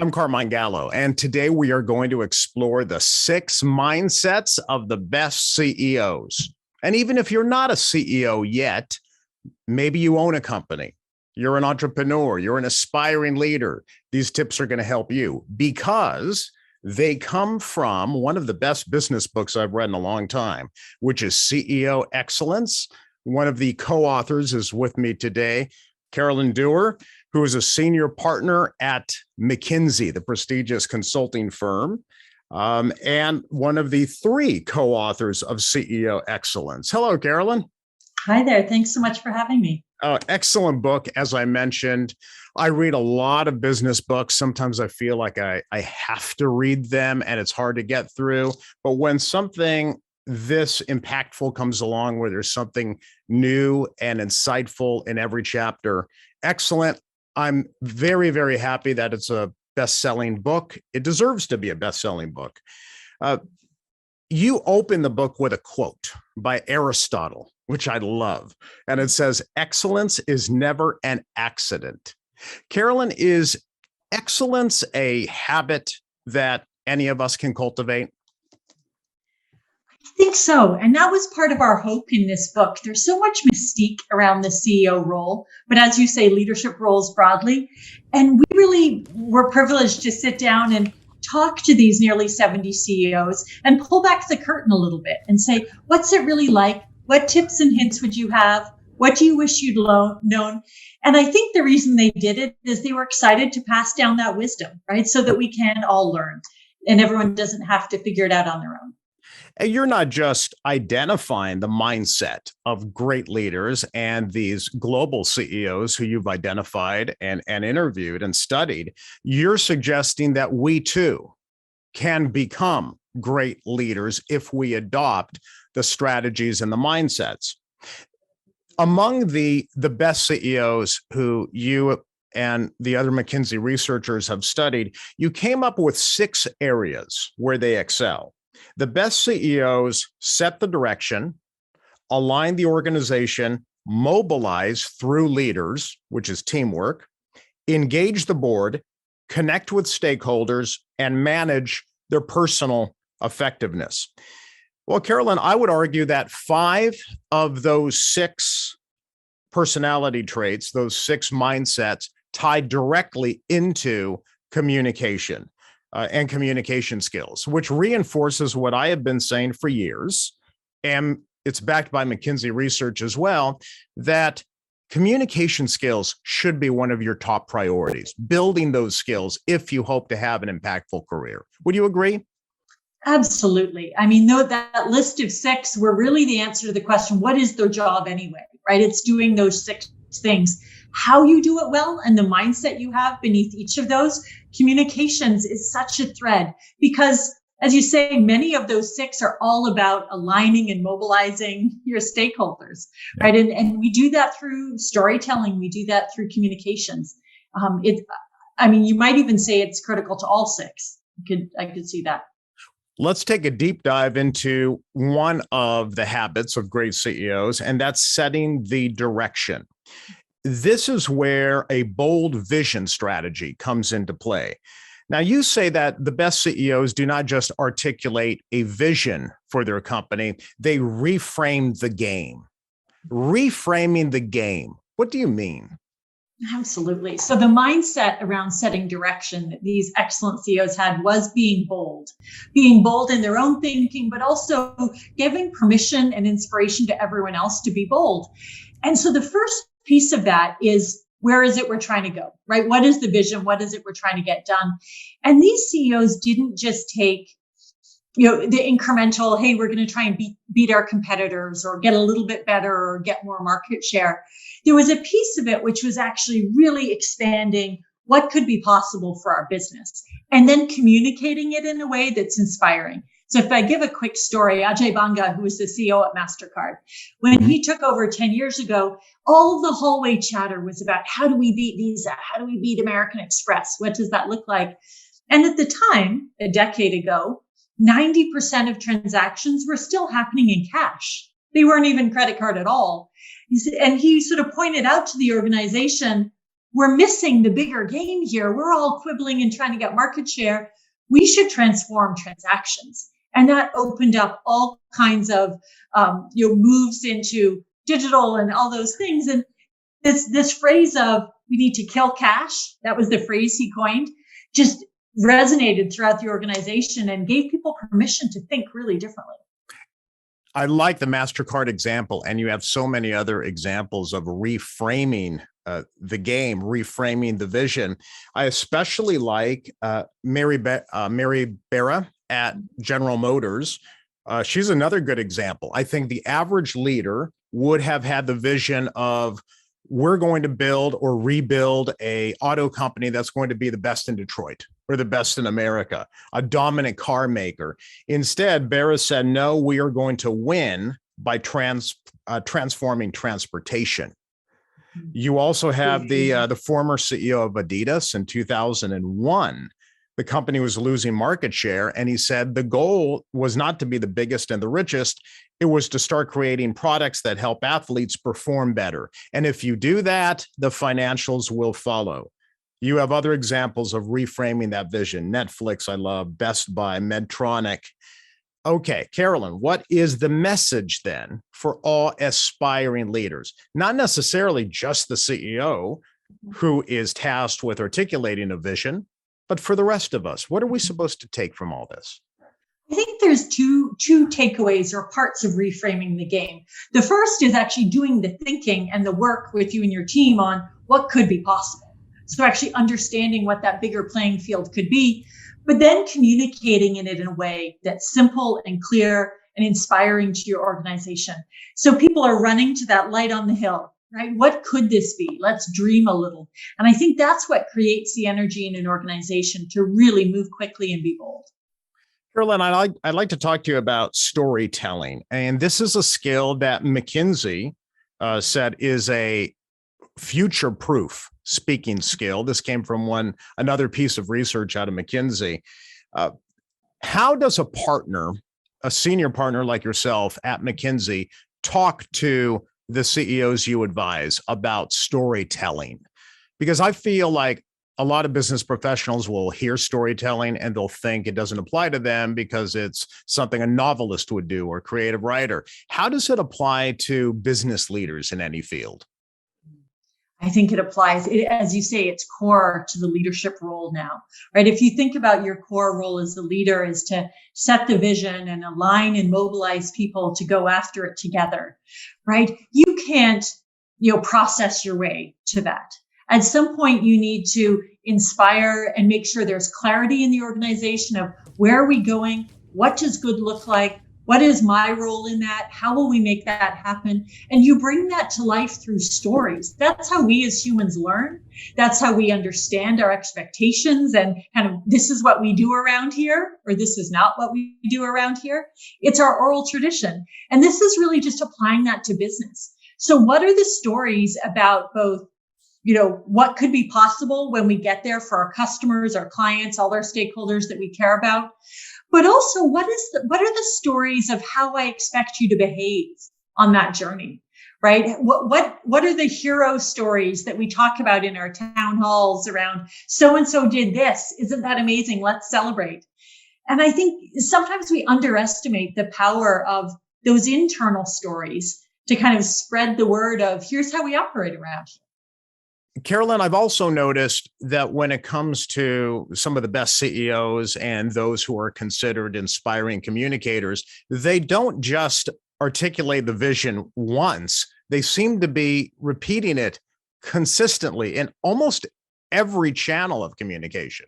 I'm Carmine Gallo, and today we are going to explore the 6 mindsets of the best CEOs. And even if you're not a CEO yet, maybe you own a company, you're an entrepreneur, you're an aspiring leader, these tips are going to help you because they come from one of the best business books I've read in a long time, which is CEO Excellence. One of the co-authors is with me today, Carolyn Dewar, who is a senior partner at McKinsey, the prestigious consulting firm, and one of the 3 co-authors of CEO Excellence. Hello, Carolyn. Hi there. Thanks so much for having me. Excellent book. As I mentioned, I read a lot of business books. Sometimes I feel like I have to read them and it's hard to get through. But when something this impactful comes along where there's something new and insightful in every chapter, excellent. I'm very, very happy that it's a best-selling book. It deserves to be a best-selling book. You open the book with a quote by Aristotle, which I love. And it says, "Excellence is never an accident." Carolyn, is excellence a habit that any of us can cultivate? I think so. And that was part of our hope in this book. There's so much mystique around the CEO role, but as you say, leadership roles broadly. And we really were privileged to sit down and talk to these nearly 70 CEOs and pull back the curtain a little bit and say, what's it really like? What tips and hints would you have? What do you wish you'd known? And I think the reason they did it is they were excited to pass down that wisdom, right? So that we can all learn and everyone doesn't have to figure it out on their own. And you're not just identifying the mindset of great leaders and these global CEOs who you've identified and interviewed and studied. You're suggesting that we too can become great leaders if we adopt the strategies and the mindsets. Among the best CEOs who you and the other McKinsey researchers have studied, you came up with 6 areas where they excel. The best CEOs set the direction, align the organization, mobilize through leaders, which is teamwork, engage the board, connect with stakeholders, and manage their personal effectiveness. Well, Carolyn, I would argue that 5 of those 6 personality traits, those 6 mindsets, tie directly into communication. And communication skills, which reinforces what I have been saying for years, and it's backed by McKinsey research as well, that communication skills should be one of your top priorities, building those skills if you hope to have an impactful career. Would you agree? Absolutely. I mean, though that list of 6 were really the answer to the question, what is their job anyway, right? It's doing those 6 things. How you do it well and the mindset you have beneath each of those, communications is such a thread because, as you say, many of those 6 are all about aligning and mobilizing your stakeholders, right? And we do that through storytelling. We do that through communications. You might even say it's critical to all 6. I could see that. Let's take a deep dive into one of the habits of great CEOs, and that's setting the direction. This is where a bold vision strategy comes into play. Now, you say that the best CEOs do not just articulate a vision for their company, they reframe the game. Reframing the game. What do you mean? Absolutely. So the mindset around setting direction that these excellent CEOs had was being bold in their own thinking, but also giving permission and inspiration to everyone else to be bold. And so the first piece of that is, where is it we're trying to go, right? What is the vision? What is it we're trying to get done? And these CEOs didn't just take, the incremental, hey, we're going to try and beat our competitors or get a little bit better or get more market share. There was a piece of it which was actually really expanding what could be possible for our business and then communicating it in a way that's inspiring. So if I give a quick story, Ajay Banga, who was the CEO at MasterCard, when he took over 10 years ago, all of the hallway chatter was about how do we beat Visa? How do we beat American Express? What does that look like? And at the time, a decade ago, 90% of transactions were still happening in cash. They weren't even credit card at all. And he sort of pointed out to the organization, we're missing the bigger game here. We're all quibbling and trying to get market share. We should transform transactions. And that opened up all kinds of moves into digital and all those things. And this phrase of we need to kill cash, that was the phrase he coined, just resonated throughout the organization and gave people permission to think really differently. I like the MasterCard example, and you have so many other examples of reframing the game, reframing the vision. I especially like Mary Barra at General Motors. She's another good example. I think the average leader would have had the vision of, we're going to build or rebuild a auto company that's going to be the best in Detroit or the best in America, a dominant car maker. Instead, Barra said, no, we are going to win by transforming transportation. You also have the former CEO of Adidas in 2001. The company was losing market share, and he said the goal was not to be the biggest and the richest. It was to start creating products that help athletes perform better. And if you do that, the financials will follow. You have other examples of reframing that vision. Netflix, I love, Best Buy, Medtronic. Okay, Carolyn, what is the message then for all aspiring leaders? Not necessarily just the CEO who is tasked with articulating a vision, but for the rest of us. What are we supposed to take from all this? I think there's two takeaways or parts of reframing the game. The first is actually doing the thinking and the work with you and your team on what could be possible. So actually understanding what that bigger playing field could be, but then communicating in it in a way that's simple and clear and inspiring to your organization. So people are running to that light on the hill, right? What could this be? Let's dream a little. And I think that's what creates the energy in an organization to really move quickly and be bold. Carolyn, I'd like to talk to you about storytelling. And this is a skill that McKinsey said is a future-proof speaking skill. This came from another piece of research out of McKinsey. How does a senior partner like yourself at McKinsey, talk to the CEOs you advise about storytelling? Because I feel like a lot of business professionals will hear storytelling and they'll think it doesn't apply to them because it's something a novelist would do or creative writer. How does it apply to business leaders in any field? I think it applies, as you say, it's core to the leadership role now, right? If you think about your core role as the leader is to set the vision and align and mobilize people to go after it together, right? You can't, process your way to that. At some point, you need to inspire and make sure there's clarity in the organization of where are we going? What does good look like? What is my role in that? How will we make that happen? And you bring that to life through stories. That's how we as humans learn. That's how we understand our expectations and kind of, this is what we do around here, or this is not what we do around here. It's our oral tradition. And this is really just applying that to business. So what are the stories about both, what could be possible when we get there for our customers, our clients, all our stakeholders that we care about? But also, what are the stories of how I expect you to behave on that journey, right? What are the hero stories that we talk about in our town halls around so-and-so did this? Isn't that amazing? Let's celebrate. And I think sometimes we underestimate the power of those internal stories to kind of spread the word of here's how we operate around here. Carolyn, I've also noticed that when it comes to some of the best CEOs and those who are considered inspiring communicators, they don't just articulate the vision once. They seem to be repeating it consistently in almost every channel of communication.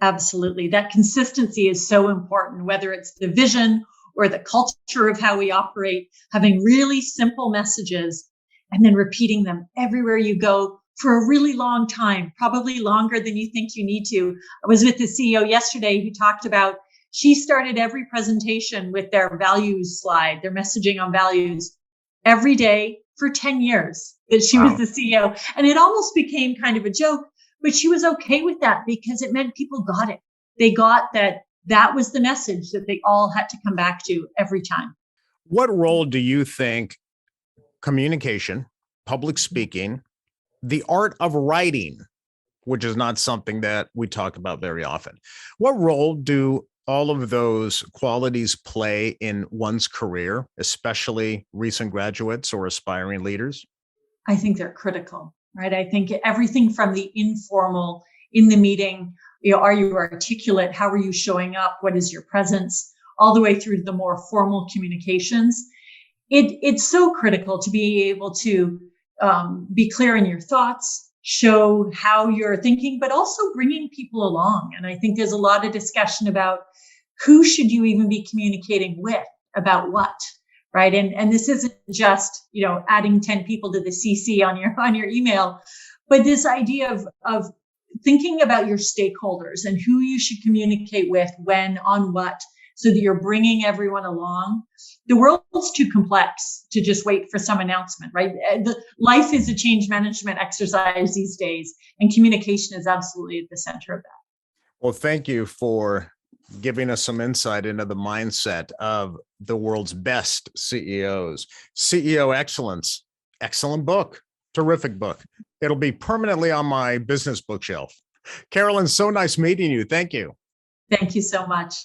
Absolutely. That consistency is so important, whether it's the vision or the culture of how we operate, having really simple messages and then repeating them everywhere you go for a really long time, probably longer than you think you need to. I was with the CEO yesterday who talked about, she started every presentation with their values slide, their messaging on values every day for 10 years that she was the CEO. And it almost became kind of a joke, but she was okay with that because it meant people got it. They got that was the message that they all had to come back to every time. What role do you think communication, public speaking, the art of writing, which is not something that we talk about very often. What role do all of those qualities play in one's career, especially recent graduates or aspiring leaders? I think they're critical, right? I think everything from the informal in the meeting, are you articulate? How are you showing up? What is your presence? All the way through to the more formal communications. It's so critical to be able to be clear in your thoughts, show how you're thinking, but also bringing people along. And I think there's a lot of discussion about who should you even be communicating with about what, right? And this isn't just, adding 10 people to the CC on your email, but this idea of thinking about your stakeholders and who you should communicate with, when, on what, so that you're bringing everyone along. The world's too complex to just wait for some announcement, right? Life is a change management exercise these days, and communication is absolutely at the center of that. Well, thank you for giving us some insight into the mindset of the world's best CEOs. CEO Excellence, excellent book, terrific book. It'll be permanently on my business bookshelf. Carolyn, so nice meeting you. Thank you. Thank you so much.